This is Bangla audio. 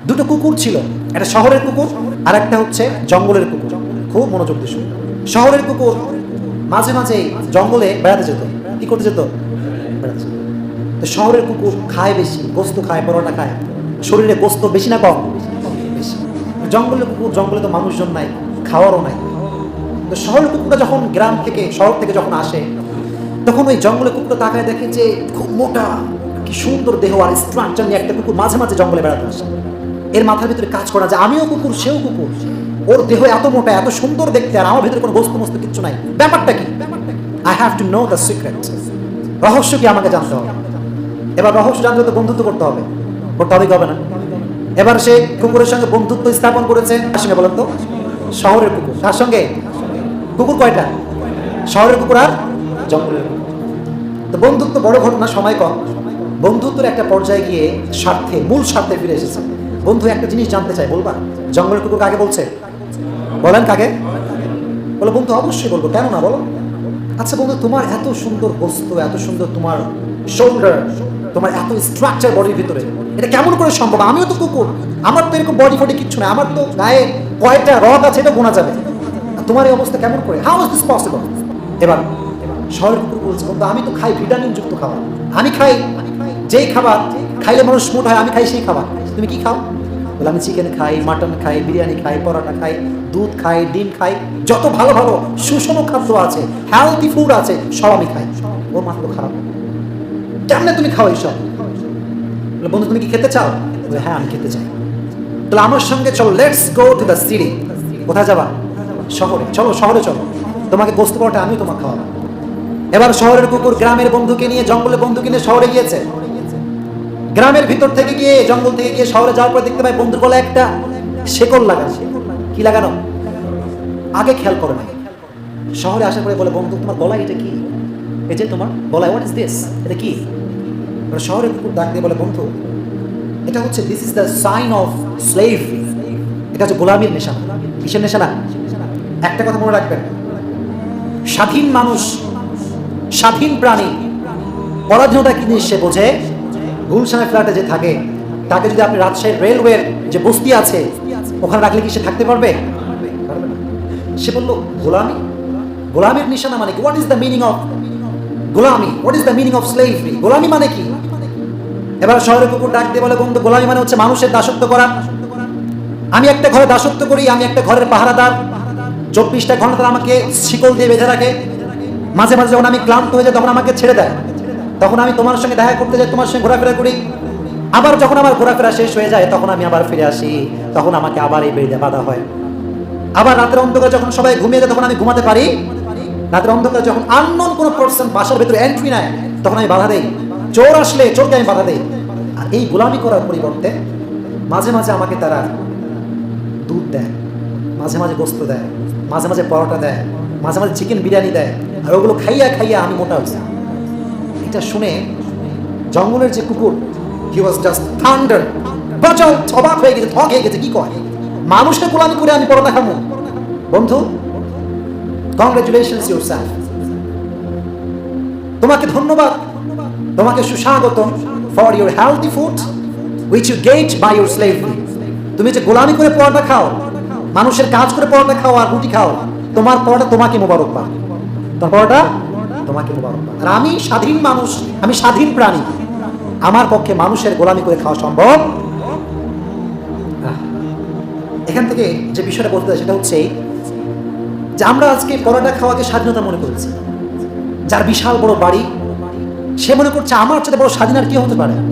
দুটো কুকুর ছিল, একটা শহরের কুকুর আর একটা হচ্ছে জঙ্গলের কুকুর। খুব মনোযোগ দিয়ে শুনুন। শহরের কুকুর মাঝে মাঝে জঙ্গলে বেড়াতে যেত। কি করতে যেত? বেড়াতে যেত। তো শহরের কুকুর খায় বেশি, গোস্ত খায়, পরোটা খায়, শরীরে গোস্ত বেশি না কম? বেশি। জঙ্গলের কুকুর, জঙ্গলে তো মানুষজন নাই, খাওয়ারও নাই। তো শহরের কুকুরটা যখন গ্রাম থেকে, শহর থেকে যখন আসে, তখন ওই জঙ্গলের কুকুরটা তাকায় দেখে যে খুব মোটা, কি সুন্দর দেহ আর স্ট্রাকচার নিয়ে একটা কুকুর মাঝে মাঝে জঙ্গলে বেড়াতে আসে। এর মাথার ভিতরে কাজ করা যে আমিও কুকুর, সেও কুকুর, ওর দেহ এত মোটা, এত সুন্দর দেখতে, আর আমার ভিতরে কোনো বস্তু মস্তু কিচ্ছু নাই, ব্যাপারটা কি? I have to know the secret. রহস্য কি আমাকে জানতে হবে। এবার রহস্য জানতে তো বন্ধুত্ব করতে হবে, করতে হবে কি হবে না? এবার সে কুকুরের সঙ্গে বন্ধুত্ব স্থাপন করেছে। তার সঙ্গে বলেন তো, শহরের কুকুর। তার সঙ্গে কুকুর কয়টা? শহরের কুকুর আর জঙ্গলের কুকুর। তো বন্ধুত্ব বড় ঘটনা, সময় কম। বন্ধুত্বের একটা পর্যায়ে গিয়ে স্বার্থে, মূল স্বার্থে ফিরে এসেছে। বন্ধু একটা জিনিস জানতে চাই, বলবা? জঙ্গলের কুকুর কাকে বলছে? বলেন কাকে বলো? বন্ধু অবশ্যই বলবো, কেন না বলো। আচ্ছা বন্ধু, তোমার এত সুন্দর বস্তু, এত সুন্দর তোমার শোল্ডার, তোমার এত স্ট্রাকচার বডির ভিতরে, এটা কেমন করে সম্ভব? আমিও তো কুকুর, আমার তো এরকম বডি ফডি কিচ্ছু না, আমার তো গায়ে কয়টা রগ আছে এটা গোনা যাবে, তোমার এই অবস্থা কেমন করে? How is this possible? এবার শহরের কুকুর বলছে, বন্ধু আমি তো খাই ভিটামিন যুক্ত খাবার, আমি খাই যেই খাবার খাইলে মানুষ মোটা হয়, আমি খাই সেই খাবার। তুমি কি খাও? বলে আমি চিকেন খাই, মাটন খাই, বিরিয়ানি খাই, পরোটা খাই, দুধ খাই, ডিম খাই, যত ভালো ভালো সুষম খাদ্য আছে, হেলথি ফুড আছে, সব আমি খাই। ওর মাথা তো খারাপ, কেমনে তুমি খাও এইসব? বন্ধু তুমি কি খেতে চাও? বলে হ্যাঁ আমি খেতে চাই। তাহলে আমার সঙ্গে চলো, let's go to the city. কোথায় যাবা? শহরে। চলো শহরে চলো, তোমাকে গোস্ত পরোটা আমি তোমাকে খাওয়াবো। এবার শহরের কুকুর গ্রামের বন্ধুকে নিয়ে, জঙ্গলের বন্ধুকে নিয়ে শহরে গিয়েছে। গ্রামের ভিতর থেকে গিয়ে, জঙ্গল থেকে গিয়ে শহরে যাওয়ার পর দেখতে পাই বন্ধুর গলায় একটা শেকল লাগানো। কি লাগানো? আগে খেয়াল করো না। শহরে আসার পরে বলে, বন্ধু তোমার গলায় এটা কি? এই যে তোমার গলায়, হোয়াট ইজ দিস? এটা কি? শহরের কুকুর ডাক দিয়ে বলে, বন্ধু এটা হচ্ছে, this is the sign of slavery. এটা হচ্ছে গোলামির নিশানা। কিসের নিশানা? একটা কথা মনে রাখবেন, স্বাধীন মানুষ, স্বাধীন প্রাণী পরাধীনতা কি জিনিস সে বোঝে। গুলশানের ফ্ল্যাটে যে থাকে, তাকে যদি আপনি রাজশাহীর রেলওয়ের যে বস্তি আছে ওখানে রাখলে কি সে থাকতে পারবে? পারবে না। সে বললো গোলামি, গোলামির নিশানা মানে কি? What is the meaning of গোলামি? What is the meaning of slavery? গোলামি মানে কি? এবার শহরের কুকুর ডাক দিয়ে বলে, বন্ধু গোলামি মানে হচ্ছে মানুষের দাসত্ব করা। আমি একটা ঘরে দাসত্ব করি, আমি একটা ঘরের পাহারাদার, 24টা ঘন্টা তারা আমাকে শিকল দিয়ে বেঁধে রাখে। মাঝে মাঝে যখন আমি ক্লান্ত হয়ে যাই তখন আমাকে ছেড়ে দেয়, তখন আমি তোমার সঙ্গে দেখা করতে যাই, তোমার সঙ্গে ঘোরাফেরা করি। আবার যখন আমার ঘোরাফেরা শেষ হয়ে যায় তখন আমি আবার ফিরে আসি, তখন আমাকে আবার এই বেড়ে বাঁধা হয়। আবার রাতের অন্ধকারে যখন সবাই ঘুমিয়ে যায় তখন আমি ঘুমাতে পারি। রাতের অন্ধকারে যখন আননোন কোনো পারসন বাসার ভেতরে এন্ট্রি নেয় তখন আমি বাধা দেই। চোর আসলে চোরকে আমি বাধা দেই। আর এই গোলামি করার পরিবর্তে মাঝে মাঝে আমাকে তারা দুধ দেয়, মাঝে মাঝে গোস্ত দেয়, মাঝে মাঝে পরোটা দেয়, মাঝে মাঝে চিকেন বিরিয়ানি দেয়, আর ওগুলো খাইয়া খাইয়া আমি মোটা হয়েছি। এটা শুনে জঙ্গলের যে কুকুর, হি ওয়াজ জাস্ট থান্ডার, প্রচল অবাক হয়ে গেছে, থক হয়ে গেছে। কি কয়? মানুষকে গোলামি করে আমি পরোটা খাবো? বন্ধু কংগ্রেচুলেশনস ইউরসেলফ, তোমাকে ধন্যবাদ, তোমাকে সুস্বাগতম for your healthy food which you get by your slavery. তুমি যে গোলামি করে পরোটা খাও, মানুষের কাজ করে পরোটা খাও আর রুটি খাও, তোমার পরোটা তোমাকে মোবারকবাদ, তোমার পরোটা তোমাকে মোবারকবাদ। আর আমি স্বাধীন মানুষ, আমি স্বাধীন প্রাণী, আমার পক্ষে মানুষের গোলামি করে খাওয়া সম্ভব। এখান থেকে যে বিষয়টা বলতে চাই সেটা হচ্ছে যে আমরা আজকে পরোটা খাওয়াকে স্বাধীনতা মনে করেছি। যার বিশাল বড় বাড়ি, সে মনে করছে আমার চেয়ে বড় স্বাধীন আর কি হতে পারে।